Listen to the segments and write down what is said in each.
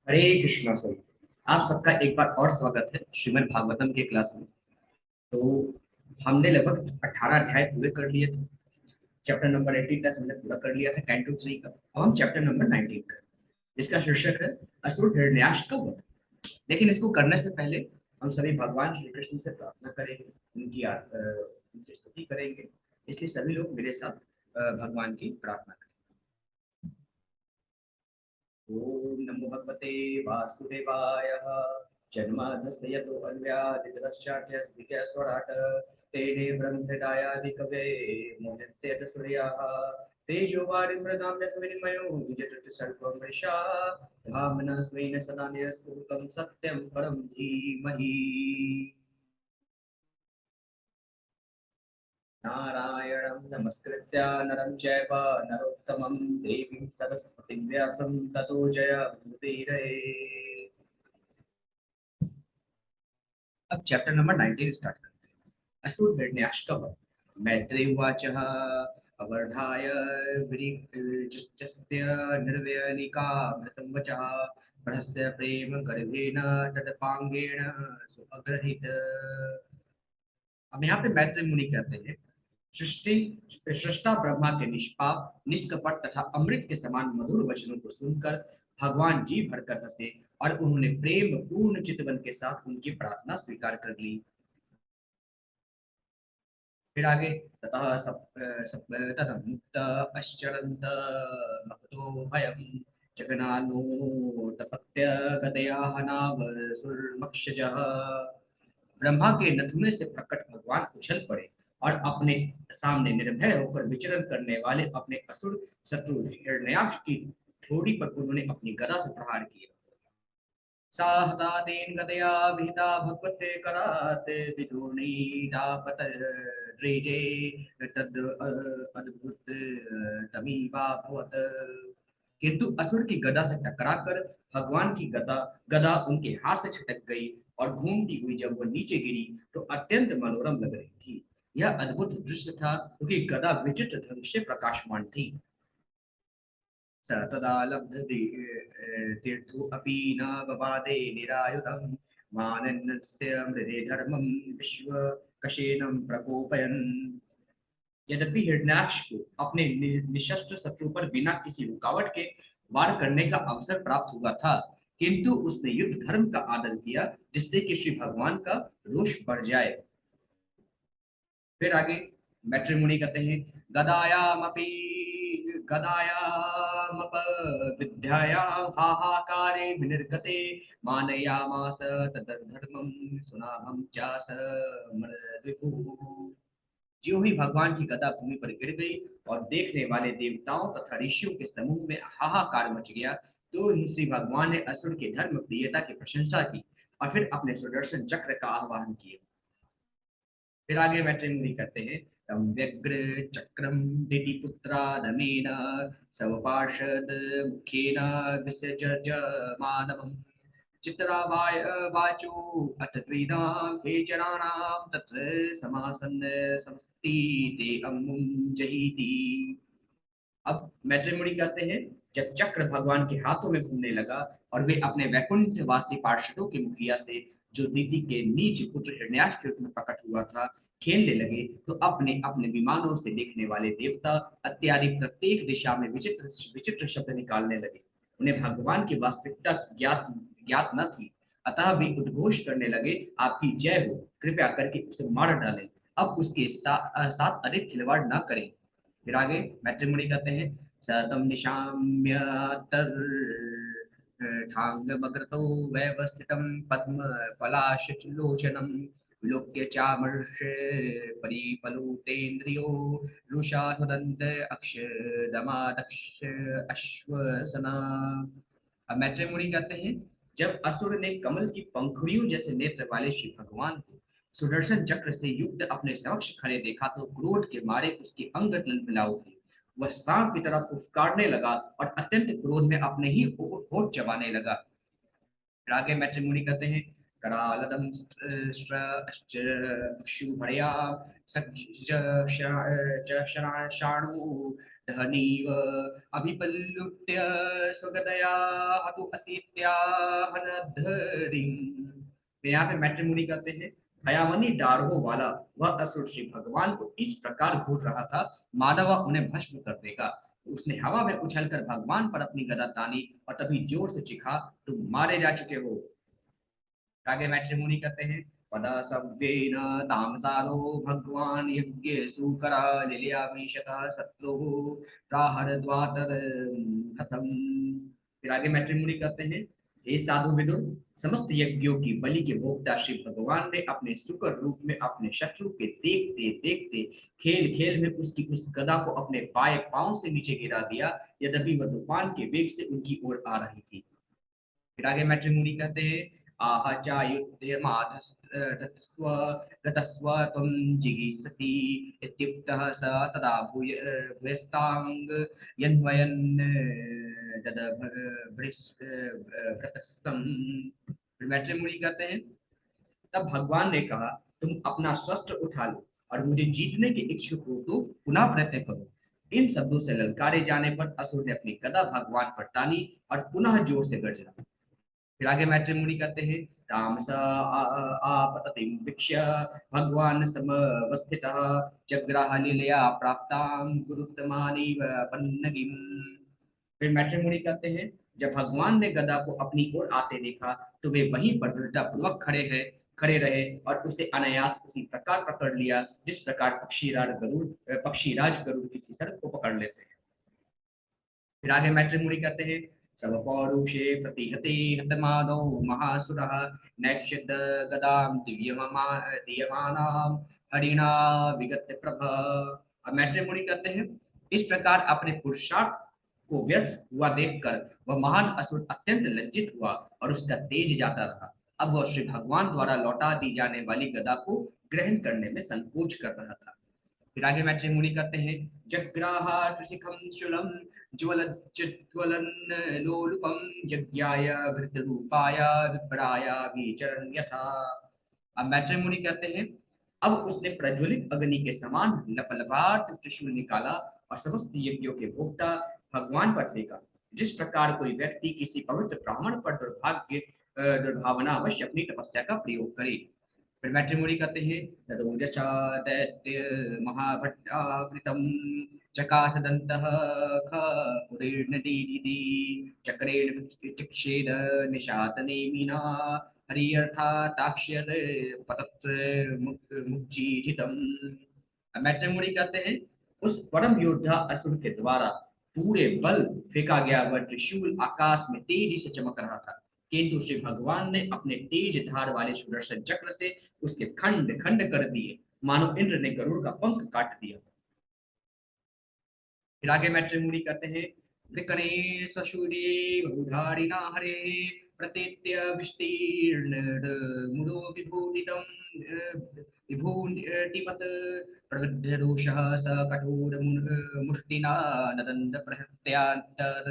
हरे Krishna sir. आप सबका एक बार और स्वागत है श्रीमद् भागवतम के क्लास में। तो हमने लगभग 18 अध्याय पूरे कर लिए थे। चैप्टर नंबर 18 तक हमने पूरा कर लिया था कैंटो 3 का। अब हम चैप्टर नंबर 19 का, जिसका शीर्षक है असुर हिरण्याक्ष का वध। लेकिन इसको करने से पहले हम सभी भगवान श्री कृष्ण से प्रार्थना करेंगे, उनकी स्तुति करेंगे। इसलिए सभी लोग मेरे साथ भगवान की प्रार्थना करें। ओम नमो भगवते वासुदेवाय। जन्माद्यस्य यतो अन्व्यादितरश्चार्थ्यस्विज्ञस्वराट् तेने ब्रह्महृदायादिकवे मोहित्यत सूर्याः तेजो वारिमृदां यद्विनिमयो विजयते सर्वं मृषा धाम्ना स्वेन सदा निरस्तुतं सत्यं परं धीमहि। नारायणं नमस्कृत्य नरं चैव नरोत्तमं देवीं सरस्वतीं व्यासं ततो जयमुदीरये। अब चैप्टर नंबर 19 स्टार्ट करते हैं। असुरगणयाष्टव। मैत्रेय उवाचः अवर्धाय विरिञ्चस्य निर्व्यनिकामृतं वचः प्रहस्य प्रेम गर्भेण तदपांगेण सुअग्रहित। अब यहाँ पे मैत्रेय मुनि कहते हैं, सृष्टि सृष्टा ब्रह्मा के निष्पाप निष्कपट तथा अमृत के समान मधुर वचनों को सुनकर भगवान जी भरकर हंसे और उन्होंने प्रेम पूर्ण चितवन के साथ उनकी प्रार्थना स्वीकार कर ली। फिर आगे ततः सब ततः मुक्त पश्चरन्त भक्तो भयं जगनानो तपत्य गदया नाव सुरमक्षजः। ब्रह्मा के नथुने से प्रकट भगवान उछल पड़े और अपने सामने निर्भय होकर विचरण करने वाले अपने असुर शत्रु हिरण्याक्ष की ठोड़ी पर उन्होंने अपनी गदा से प्रहार किया। साहतातेन गदया विहिता भगवते कराते विदुर्नीतापत द्रेजे तद अद्भुत तमीवा भवत। किंतु असुर की गदा से टकराकर भगवान की गदा गदा उनके हाथ से छटक गई और घूमती हुई जब वह नीचे गिरी तो अत्यंत मनोरम लग रही थी। यह अद्भुत दृश्य था क्योंकि गदा विचित्र ढंग से प्रकाशमान थी। स तदा तीर्थो अपि न बबादे निरायुधं मानन्नस्य मृदे धर्मं विश्वकशेनं प्रकोपयन्। यद्यपि हिरण्याक्ष को अपने निशस्त्र शत्रु पर बिना किसी रुकावट के वार करने का अवसर प्राप्त हुआ था, किंतु उसने युद्ध धर्म का आदर किया, जिससे कि श्री भगवान का रोष बढ़ जाए। फिर आगे मैत्रिमुनि कहते हैं, गदायामपि गदायामप विद्यायां हाहाकारे विनिर्गते मानयामास तदधर्मं सुनामं चास मृदुः। ज्यों ही भगवान की गदा भूमि पर गिर गई और देखने वाले देवताओं तथा ऋषियों के समूह में हाहाकार मच गया, तो ही श्री भगवान ने असुर के धर्म प्रियता की प्रशंसा की और फिर अपने सुदर्शन चक्र का आह्वान किया। फिर आगे मैत्रेय करते हैं, तम व्यग्र चक्रम दिति पुत्रादमेन सवपार्षद मुखेन विसृज मानवम् चित्रावाय वाचो अथ त्रिदां खेचराणां तत्र समासन्न समस्ति ते अम्मुं जहीति। अब मैत्रेय कहते हैं, जब चक्र भगवान के हाथों में घूमने लगा और वे अपने वैकुंठ वासी पार्षदों के मुखिया से, जो दीति के नीच पुत्र हिरण्याक्ष के रूप में प्रकट हुआ था, खेलने लगे, तो अपने अपने विमानों से देखने वाले देवता इत्यादि प्रत्येक दिशा में विचित्र विचित्र शब्द निकालने लगे। उन्हें भगवान की वास्तविकता ज्ञात ज्ञात न थी, अतः वे उद्घोष करने लगे, आपकी जय हो, कृपया करके उसे मार डालें, अब उसके साथ अधिक खिलवाड़ न करें। फिर आगे मैत्रिमुनि कहते हैं, सतम निशाम्य ठांगमग्रतो व्यवस्थितं पद्म पलाशलोचनं विलोक्य चामर्ष परिपलुतेन्द्रियो रुषा सदन्त अक्षदमादक्ष अश्वसना। अब मैत्रेय मुनि कहते हैं, जब असुर ने कमल की पंखुड़ियों जैसे नेत्र वाले श्री भगवान को सुदर्शन चक्र से युक्त अपने समक्ष खड़े देखा तो क्रोध के मारे उसके अंग ललमिला उठे। वह सांप की तरह फुफकारने लगा और अत्यंत क्रोध में अपने ही होठ चबाने लगा। फिर आगे मैत्रेय मुनि कहते हैं, करालदं अक्षुभया शाणु धनीव अभिपल्लुट्य स्वगतया हतु असीत्याहनधरीम्। यहाँ पे मैट्रिमोनी करते हैं। हयावनी डारों वाला वह असुर श्री भगवान को इस प्रकार घूर रहा था मानो वह उन्हें भस्म कर देगा। उसने हवा में उछलकर भगवान पर अपनी गदा तानी और तभी जोर से चिखा, तुम मारे जा चुके हो। आगे मैट्रिमोनी करते हैं। पदा सव्येन तामसारो भगवान यज्ञ सुकरा लिलियामीशका शत्रु प्राहरद्वातर हसम। फिर आगे मैट्रिमोनी करते हैं। हे साधु विदुर, समस्त यज्ञों की बलि के भोक्ता श्री भगवान ने अपने सुकर रूप में अपने शत्रु के देखते देखते खेल खेल में उसकी उस गदा को अपने बाएं पांव से नीचे गिरा दिया, यद्यपि वह तूफान के वेग से उनकी ओर आ रही थी। फिर आगे मैट्रिमोनी कहते हैं। आह चायुध्यमादस्व गतस्व त्वं जिगीषसि इत्युक्तः स तदा भूयस्तांग यन्वयन् ददभृतस्तम्। फिर मैट्रिमोनी कहते हैं। तब भगवान ने कहा, तुम अपना शस्त्र उठा लो और मुझे जीतने के इच्छुक हो तो पुनः प्रयत्न करो। इन शब्दों से ललकारे जाने पर असुर ने अपनी गदा भगवान पर तानी और पुनः जोर से गर्जना। फिर आगे मैट्रिमोनी करते हैं। तामस आपततिं वीक्ष्य भगवान समवस्थितः जग्राह लीलया प्राप्तां गुरुत्तमानीव पन्नगिम्। फिर मैट्रिमोनी करते हैं। जब भगवान ने गदा को अपनी ओर आते देखा तो वे वहीं पर दृढ़तापूर्वक खड़े रहे और उसे अनायास उसी प्रकार पकड़ लिया जिस प्रकार पक्षीराज गरुड़ किसी सर्प को पकड़ लेते हैं। फिर आगे मैट्रिमोनी करते हैं। सब पौरुषे प्रतिहते हतमादो महासुरः नैक्षिद गदाम दीयमानाम हरिणा विगत प्रभ। अब मैट्रिमोनी करते हैं। इस प्रकार अपने पुरुषार्थ को व्यर्थ हुआ देखकर वह महान असुर अत्यंत लज्जित हुआ और उसका तेज जाता रहा। अब वह श्री भगवान द्वारा लौटा दी जाने वाली गदा को ग्रहण करने में संकोच कर रहा था। फिर आगे मैट्रिमोनी करते हैं। जग्राह शिखम शूलम ज्वलन लोलुपम यज्ञाय घृतरूपाय विप्राय विचरण यथा। अब मैट्रिमोनी कहते हैं। अब उसने प्रज्वलित अग्नि के समान लपलपाट त्रिशूल निकाला और समस्त यज्ञों के भोक्ता भगवान पर फेंका। जिस प्रकार कोई व्यक्ति किसी पवित्र ब्राह्मण पर दुर्भावना अवश्य अपनी तपस्या का प्रयोग करे। फिर मैट्रिमोनी करते हैं। तदोजसा दैत्य महाभट्टावृतम चकासदन्तः खपुरीर्नदीदिति चक्रेण चिक्षेद निशातनेमिना हरियर्थाताक्ष्यर पतत्र मुक्जीजितम्। मैट्रिमोनी कहते हैं। उस परम योद्धा असुर के द्वारा पूरे बल फेंका गया वह त्रिशूल आकाश में तेजी से चमक रहा था, किंतु श्री भगवान ने अपने तेज धार वाले सुदर्शन चक्र से उसके खंड खंड कर दिए, मानो इंद्र ने गरुड़ का पंख काट दिया। फिर आगे मैट्रिमोनी करते हैं। विकणे स्वशूरे बहुधारिणा हरे प्रतीत्य विस्तीर्ण मुदो विभूतितं विभूतिमत् प्रवृद्ध रोषः स कठोर मुष्टिना नदन्द प्रहत्यान्तर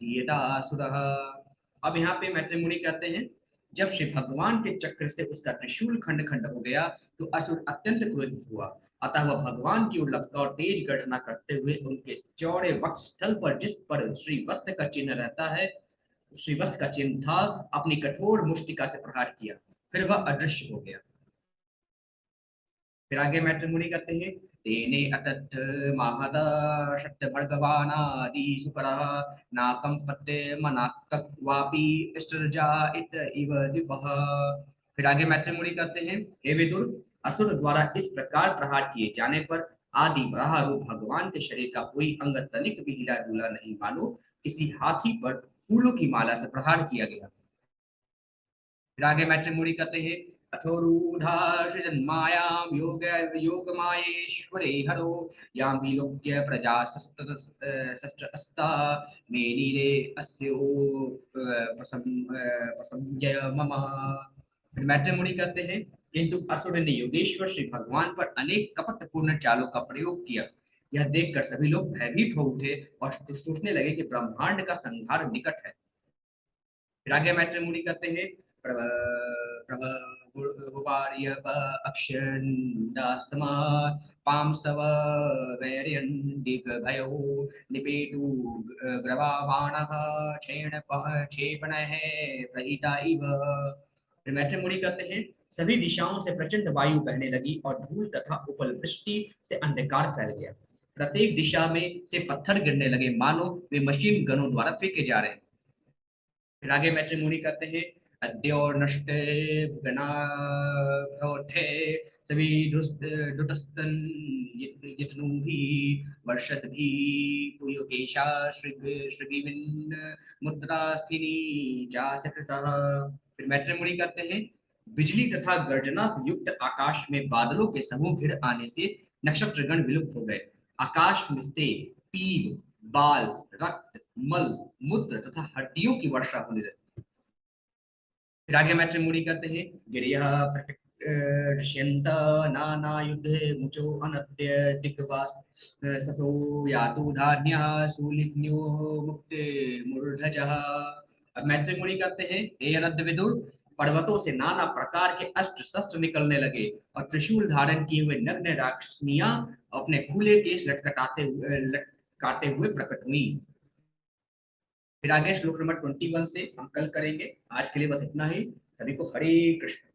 दीयतासुरः। अब यहाँ पे मैत्रेय कहते हैं। जब श्री भगवान के चक्र से उसका त्रिशूल खंड खंड हो गया तो असुर अत्यंत क्रोधित हुआ। अतः वह भगवान की ओर लपका और तेज गर्जना करते हुए उनके चौड़े वक्ष स्थल पर जिस पर श्रीवस्त्र का चिन्ह रहता है, श्रीवस्त्र का चिन्ह था, अपनी कठोर मुष्टिका से प्रहार किया, फिर वह अदृश्य हो गया। फिर आगे मैत्रेय कहते हैं। तेने अतत् महद शक्त भगवानादि सुकरः नाकंपते मनाक्वापि सृजा इत इव दिवः। फिर आगे मैत्रेय कहते हैं। हे विदुर, असुर द्वारा इस प्रकार प्रहार किए जाने पर आदि वराह रूप भगवान के शरीर का कोई अंग तनिक भी हिला डुला नहीं, मानो किसी हाथी पर फूलों की माला से प्रहार किया गया। फिर आगे मैत्रेय कहते हैं। अथोरूढ़ाशजन्मायां योगमायेश्वरे हरो यां विलोक्य प्रजा शस्त्रहस्ता मेनिरे प्रसंजय मम। मैत्रेय कहते हैं। किंतु असुर ने योगेश्वर श्री भगवान पर अनेक कपटपूर्ण चालों का प्रयोग किया। यह देखकर सभी लोग भयभीत हो उठे और सोचने लगे कि ब्रह्मांड का संहार निकट है। फिर आगे मैत्रेय कहते हैं। प्रभुवार्य अक्षन्दास्तमा पांसव वैर्यन् दिग्भयो निपेटु ग्रवाबाणः क्षेपणः प्रहिता इव। फिर मैत्री मुनि कहते हैं, सभी दिशाओं से प्रचंड वायु बहने लगी और धूल तथा उपल वृष्टि से अंधकार फैल गया। प्रत्येक दिशा में से पत्थर गिरने लगे, मानो वे मशीन गनों द्वारा फेंके जा रहे हैं। फिर आगे मैत्री मुनि कहते हैं, अद्यो नष्टे गणाभ्योठे सभी दुटस्तन जितनु भी वर्षत भी पुयुकेशा श्रृगिविन्न मुद्रास्थिनी चासकृतः। फिर मैत्री मुनि कहते हैं, बिजली तथा गर्जना से युक्त आकाश में बादलों के समूह घिर आने से नक्षत्रगण विलुप्त हो गए। आकाश में से पील, बाल, रक्त, मल, मूत्र तथा हड्डियों की वर्षा होने लगी। फिर आगे मैत्री मुनि कहते हैं, गिरियः प्रत्यक्ष्यन्त नाना युद्धे मुचो अनत्य दिग्वास ससो यातु धान्यः शूलिन्यो मुक्ते मूर्धजः। अब मैत्री मुनि कहते हैं, हे अनद्य विदुर, पर्वतों से नाना प्रकार के अस्त्र शस्त्र निकलने लगे और त्रिशूल धारण किए हुए नग्न राक्षसनियां अपने खुले केश लटकाते हुए प्रकट हुई। फिर आगे श्लोक नंबर 21 से हम कल करेंगे। आज के लिए बस इतना ही। सभी को हरे कृष्ण।